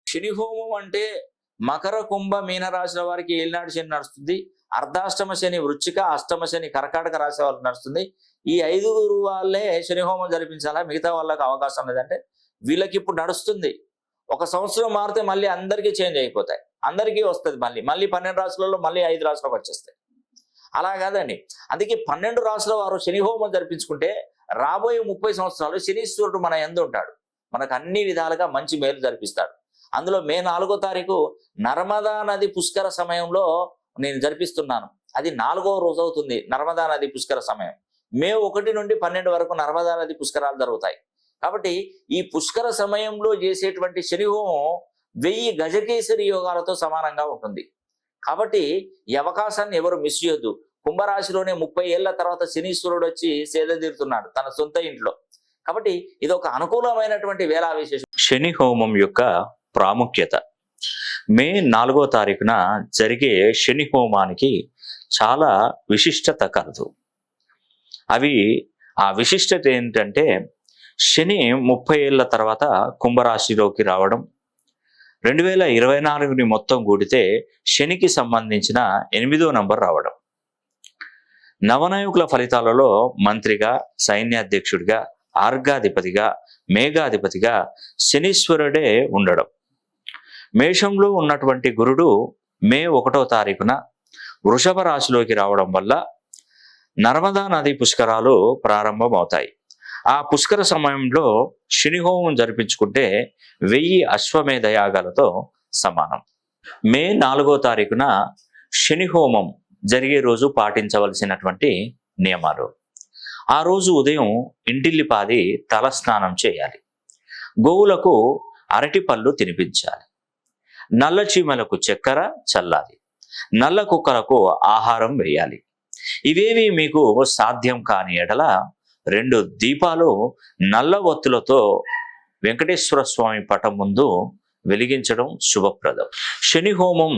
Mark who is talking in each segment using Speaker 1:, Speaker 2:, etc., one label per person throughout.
Speaker 1: శని హోమం అంటే మకర కుంభ మీన రాశుల వారికి ఏలినాటి శని నడుస్తుంది. అర్ధాష్టమ శని వృశ్చిక, అష్టమ శని కర్కాటక రాశి వాళ్ళకి నడుస్తుంది. ఈ 5 వాళ్ళే శని హోమం జరిపించాలా, మిగతా వాళ్ళకి అవకాశం లేదంటే వీళ్ళకి ఇప్పుడు నడుస్తుంది. ఒక సంవత్సరం మారితే మళ్ళీ అందరికీ చేంజ్ అయిపోతాయి, అందరికీ వస్తుంది. మళ్ళీ 12 రాశులలో మళ్ళీ 5 రాశులకు వచ్చేస్తాయి. అలా కాదండి. అందుకే 12 రాశుల వారు శని హోమం జరిపించుకుంటే రాబోయే 30 సంవత్సరాలు శనీశ్వరుడు మన యందు ఉంటాడు, మనకు అన్ని విధాలుగా మంచి మేలు జరిపిస్తాడు. అందులో మే 4వ తారీఖు నర్మదా నది పుష్కర సమయంలో నేను జరిపిస్తున్నాను. అది 4వ రోజు అవుతుంది నర్మదా నది పుష్కర సమయం. మే 1 నుండి 12 వరకు నర్మదా నది పుష్కరాలు జరుగుతాయి. కాబట్టి ఈ పుష్కర సమయంలో చేసేటువంటి శని హోమం 1000 గజకేసరి యోగాలతో సమానంగా ఉంటుంది. కాబట్టి ఈ అవకాశాన్ని ఎవరు మిస్ చేయొద్దు. కుంభరాశిలోనే 30 ఏళ్ల తర్వాత శనీశ్వరుడు వచ్చి సేద తీరుతున్నాడు తన సొంత ఇంట్లో. కాబట్టి ఇది ఒక అనుకూలమైనటువంటి వేళా విశేషం. శని హోమం యొక్క ప్రాముఖ్యత. మే 4వ తారీఖున జరిగే శని హోమానికి చాలా విశిష్టత కలదు. ఆ విశిష్టత ఏంటంటే శని 30 ఏళ్ల తర్వాత కుంభరాశిలోకి రావడం, 2024ని మొత్తం కూడితే శనికి సంబంధించిన 8వ నంబర్ రావడం, నవనాయకుల ఫలితాలలో మంత్రిగా, సైన్యాధ్యక్షుడిగా, ఆర్గాధిపతిగా, మేఘాధిపతిగా శనీశ్వరుడే ఉండడం, మేషంలో ఉన్నటువంటి గురుడు మే 1వ తారీఖున వృషభ రాశిలోకి రావడం వల్ల నర్మదా నది పుష్కరాలు ప్రారంభమవుతాయి. ఆ పుష్కర సమయంలో శని హోమం జరిపించుకుంటే 1000 అశ్వమేధ యాగాలతో సమానం. మే 4వ తారీఖున శని హోమం జరిగే రోజు పాటించవలసినటువంటి నియమాలు. ఆ రోజు ఉదయం ఇంటిల్లిపాది తలస్నానం చేయాలి, గోవులకు అరటి పళ్ళు తినిపించాలి, నల్ల చీమలకు చక్కెర చల్లాలి, నల్ల కుక్కలకు ఆహారం వేయాలి. ఇవేవి మీకు సాధ్యం కాని ఎడల 2 దీపాలు నల్ల ఒత్తులతో వెంకటేశ్వర స్వామి పటం ముందు వెలిగించడం శుభప్రదం. శని హోమం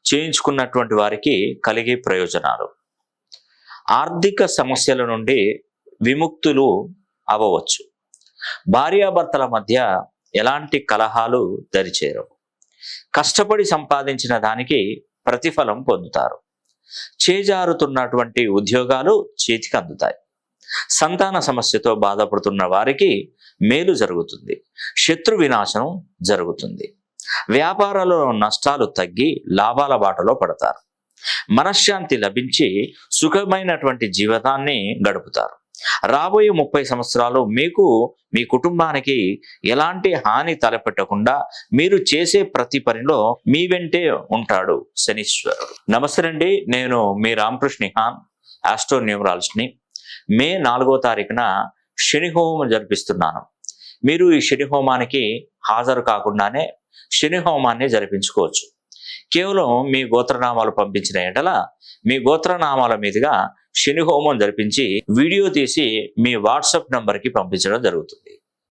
Speaker 1: చేయించుకున్నటువంటి వారికి కలిగే ప్రయోజనాలు: ఆర్థిక సమస్యల నుండి విముక్తులు అవ్వవచ్చు, భార్యాభర్తల మధ్య ఎలాంటి కలహాలు దరిచేరవు, కష్టపడి సంపాదించిన దానికి ప్రతిఫలం పొందుతారు, చేజారుతున్నటువంటి ఉద్యోగాలు చేతికి అందుతాయి, సంతాన సమస్యతో బాధపడుతున్న వారికి మేలు జరుగుతుంది, శత్రు వినాశనం జరుగుతుంది, వ్యాపారాలలో నష్టాలు తగ్గి లాభాల బాటలో పడతారు, మనశ్శాంతి లభించి సుఖమైనటువంటి జీవితాన్ని గడుపుతారు. రాబోయే 30 సంవత్సరాలు మీకు, మీ కుటుంబానికి ఎలాంటి హాని తలపెట్టకుండా మీరు చేసే ప్రతి పనిలో మీ వెంటే ఉంటాడు శనీశ్వరుడు. నమస్తే అండి, నేను మీ రామకృష్ణ హాన్, ఆస్ట్రో న్యూమరాలజిస్ట్ని. మే 4వ తారీఖున శని హోమం జరిపిస్తున్నాను. మీరు ఈ శని హోమానికి హాజరు కాకుండానే శని హోమాన్ని జరిపించుకోవచ్చు. కేవలం మీ గోత్రనామాలు పంపించిన ఎడల మీ గోత్రనామాల మీదుగా శని హోమం జరిపించి వీడియో తీసి మీ వాట్సాప్ నంబర్కి పంపించడం జరుగుతుంది.